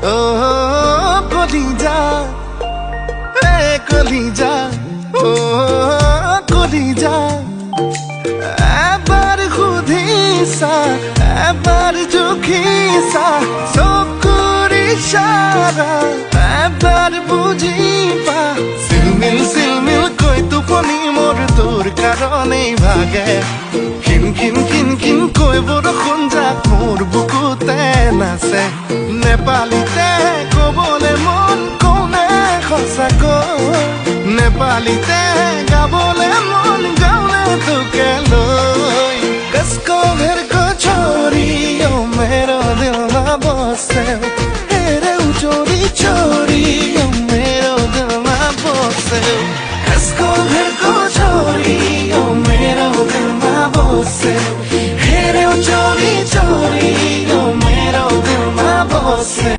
ओ कलिजा ए कलिजा ओ कलिजा এবার খুদিছা এবার জুখিছা চকুৰ ইশাৰা এবাৰ বুজিবা চিলমিল কৈ টোপনি মোৰ তোৰ কাৰণেই ভাগে খিন খিন খিন খিন কৈ বৰষুণ যাক মোৰ বুকুতে নাচে নেপালীতে কবলে মন কোনে সঁচাকৈ নেপালীতে গাবলে মন গাওলে তোকে লৈ कसको घर को छोरी ओ मेरो दिल में बसे हेरे चोरी चोरी ओ मेरो दिल में बसे कसको घर को छोरी ओ मेरो दिल में बसे हेरे चोरी चोरी ओ मेरो दिल में बसे